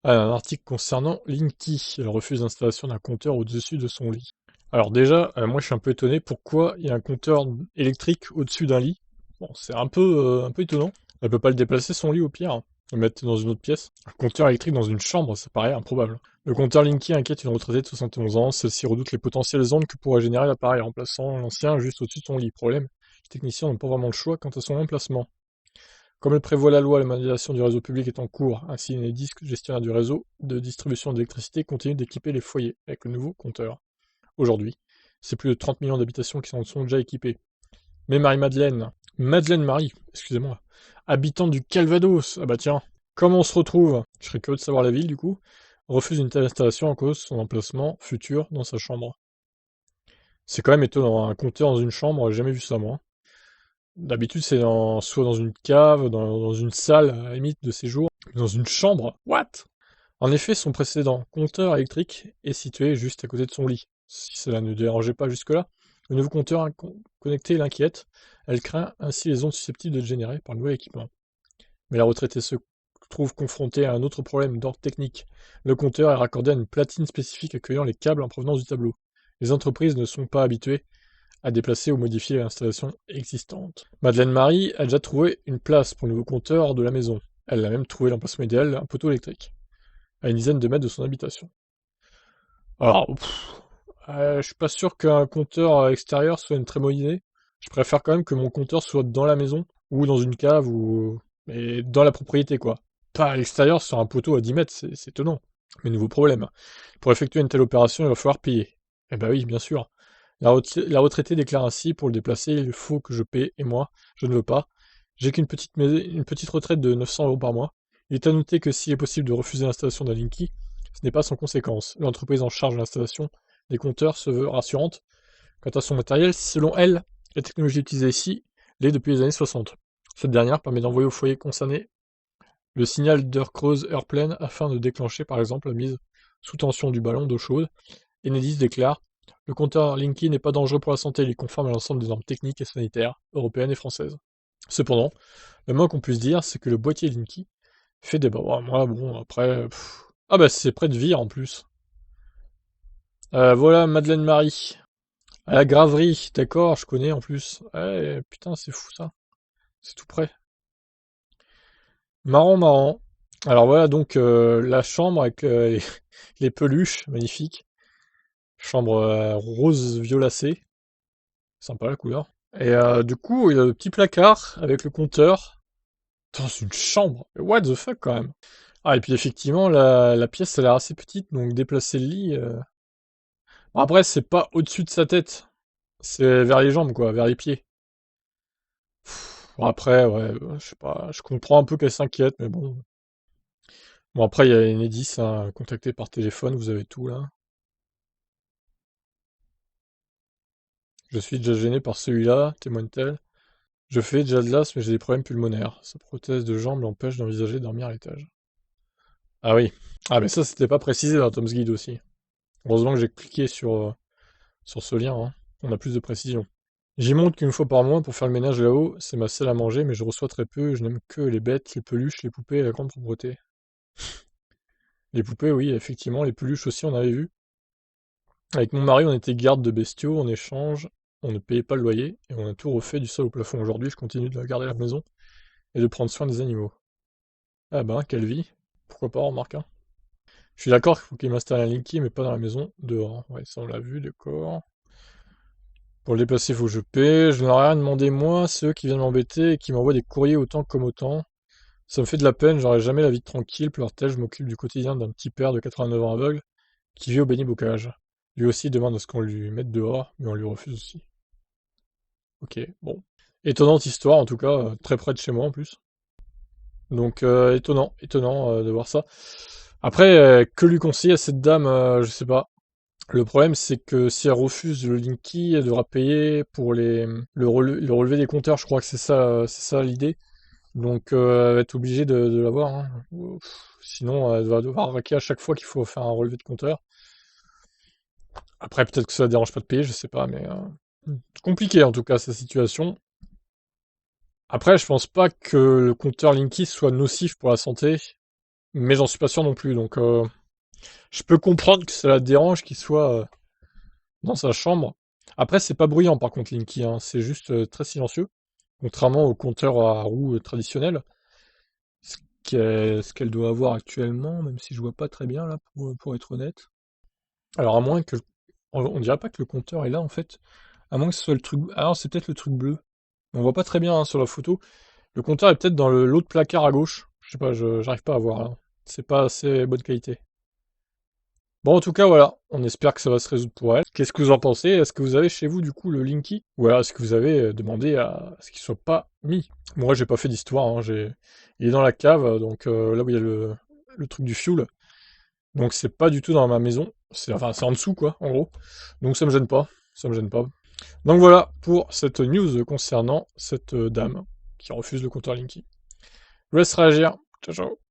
Ah, un article concernant Linky. Elle refuse l'installation d'un compteur au-dessus de son lit. Alors déjà, moi je suis un peu étonné pourquoi il y a un compteur électrique au-dessus d'un lit. Bon, c'est un peu étonnant. Elle peut pas le déplacer son lit au pire, hein, le mettre dans une autre pièce. Un compteur électrique dans une chambre, ça paraît improbable. Le compteur Linky inquiète une retraitée de 71 ans. Celle-ci redoute les potentielles ondes que pourrait générer l'appareil, remplaçant l'ancien juste au-dessus de son lit. Problème, les techniciens n'ont pas vraiment le choix quant à son emplacement. Comme le prévoit la loi, la modernisation du réseau public est en cours. Ainsi, Enedis, gestionnaire du réseau de distribution d'électricité, continue d'équiper les foyers avec le nouveau compteur. Aujourd'hui, c'est plus de 30 millions d'habitations qui en sont déjà équipées. Mais Madeleine Marie, excusez-moi, habitante du Calvados, ah bah tiens, comment on se retrouve? Je serais curieux de savoir la ville du coup, refuse une telle installation en cause de son emplacement futur dans sa chambre. C'est quand même étonnant, hein, un compteur dans une chambre, j'ai jamais vu ça moi. D'habitude, c'est soit dans une cave, dans une salle, à la limite, de séjour. Dans une chambre? What? En effet, son précédent compteur électrique est situé juste à côté de son lit. Si cela ne dérangeait pas jusque-là, le nouveau compteur connecté l'inquiète. Elle craint ainsi les ondes susceptibles d'être générées par le nouvel équipement. Mais la retraitée se trouve confrontée à un autre problème d'ordre technique. Le compteur est raccordé à une platine spécifique accueillant les câbles en provenance du tableau. Les entreprises ne sont pas habituées à déplacer ou modifier l'installation existante. Madeleine Marie a déjà trouvé une place pour le nouveau compteur hors de la maison. Elle a même trouvé l'emplacement idéal, un poteau électrique, à une dizaine de mètres de son habitation. Alors, je suis pas sûr qu'un compteur extérieur soit une très bonne idée. Je préfère quand même que mon compteur soit dans la maison, ou dans une cave, ou... mais dans la propriété, quoi. Pas à l'extérieur, sur un poteau à 10 mètres, c'est étonnant. Mais nouveau problème. Pour effectuer une telle opération, il va falloir payer. Eh ben oui, bien sûr. La retraitée déclare ainsi, pour le déplacer, il faut que je paie, et moi, je ne veux pas. J'ai une petite retraite de 900 € par mois. Il est à noter que s'il est possible de refuser l'installation d'un Linky, ce n'est pas sans conséquence. L'entreprise en charge de l'installation des compteurs se veut rassurante quant à son matériel. Selon elle, la technologie utilisée ici l'est depuis les années 60. Cette dernière permet d'envoyer au foyer concerné le signal d'heure creuse, heure pleine, afin de déclencher par exemple la mise sous tension du ballon d'eau chaude. Enedis déclare: le compteur Linky n'est pas dangereux pour la santé, il est conforme à l'ensemble des normes techniques et sanitaires, européennes et françaises. Cependant, le moins qu'on puisse dire, c'est que le boîtier Linky fait débat. Ouais, moi, bon, après... Ah bah c'est près de Vire en plus. Voilà Madeleine Marie. À la Graverie, d'accord, je connais en plus. Ouais, putain, c'est fou ça. C'est tout près. Marrant, marrant. Alors voilà donc la chambre avec les peluches, magnifique. Chambre rose violacée. Sympa la couleur. Et du coup, il y a le petit placard avec le compteur dans une chambre. What the fuck quand même. Ah, et puis effectivement, la pièce a l'air assez petite, donc déplacer le lit. Bon, après, c'est pas au-dessus de sa tête. C'est vers les jambes, quoi, vers les pieds. Bon, après, ouais, je sais pas, je comprends un peu qu'elle s'inquiète, mais bon. Bon, après, il y a Enedis, hein, contacté par téléphone, vous avez tout là. Je suis déjà gêné par celui-là, témoigne-t-elle. Je fais déjà de l'as, mais j'ai des problèmes pulmonaires. Sa prothèse de jambe l'empêche d'envisager de dormir à l'étage. Ah oui. Ah, mais ça, c'était pas précisé dans Tom's Guide aussi. Heureusement que j'ai cliqué sur ce lien, hein. On a plus de précision. J'y monte qu'une fois par mois pour faire le ménage là-haut. C'est ma salle à manger, mais je reçois très peu. Je n'aime que les bêtes, les peluches, les poupées et la grande propreté. Les poupées, oui, effectivement, les peluches aussi, on avait vu. Avec mon mari, on était garde de bestiaux. En échange, on ne payait pas le loyer et on a tout refait du sol au plafond. Aujourd'hui, je continue de garder la maison et de prendre soin des animaux. Ah ben, quelle vie. Pourquoi pas, remarque, hein. Je suis d'accord qu'il faut qu'il m'installe un Linky, mais pas dans la maison, dehors. Ouais, ça on l'a vu, d'accord. Pour le déplacer, il faut que je paie. Je n'aurais rien demandé, moi. C'est eux qui viennent m'embêter et qui m'envoient des courriers autant comme autant. Ça me fait de la peine, j'aurai jamais la vie tranquille, pleure-t-elle. Je m'occupe du quotidien d'un petit père de 89 ans aveugle qui vit au béni-bocage. Lui aussi demande à ce qu'on lui mette dehors, mais on lui refuse aussi. Ok, bon. Étonnante histoire, en tout cas, très près de chez moi en plus. Donc, étonnant de voir ça. Après, que lui conseiller à cette dame, je sais pas. Le problème, c'est que si elle refuse le Linky, elle devra payer pour le relevé des compteurs. Je crois que c'est ça l'idée. Donc, elle va être obligée de l'avoir, hein. Sinon, elle va devoir raquer à chaque fois qu'il faut faire un relevé de compteur. Après, peut-être que ça ne dérange pas de payer, je sais pas, mais compliqué en tout cas sa situation. Après, je pense pas que le compteur Linky soit nocif pour la santé. mais j'en suis pas sûr non plus, donc je peux comprendre que ça la dérange qu'il soit dans sa chambre. Après, c'est pas bruyant par contre, Linky, hein, c'est juste très silencieux, contrairement au compteur à roue traditionnel. Ce qu'elle doit avoir actuellement, même si je vois pas très bien là, pour être honnête. Alors, à moins que. On dirait pas que le compteur est là en fait. À moins que ce soit le truc. Ah non, c'est peut-être le truc bleu. On voit pas très bien hein, sur la photo. Le compteur est peut-être dans l'autre placard à gauche. Je sais pas, j'arrive pas à voir là. C'est pas assez bonne qualité. Bon, en tout cas, voilà. On espère que ça va se résoudre pour elle. Qu'est-ce que vous en pensez? Est-ce que vous avez chez vous, du coup, le Linky? Ou alors, est-ce que vous avez demandé à ce qu'il soit pas mis? Moi, j'ai pas fait d'histoire. Hein. Il est dans la cave, donc là où il y a le truc du fuel. Donc, c'est pas du tout dans ma maison. Enfin, c'est en dessous, quoi, en gros. Donc, ça me gêne pas. Ça me gêne pas. Donc, voilà pour cette news concernant cette dame qui refuse le compteur Linky. Je vous laisse réagir. Ciao, ciao.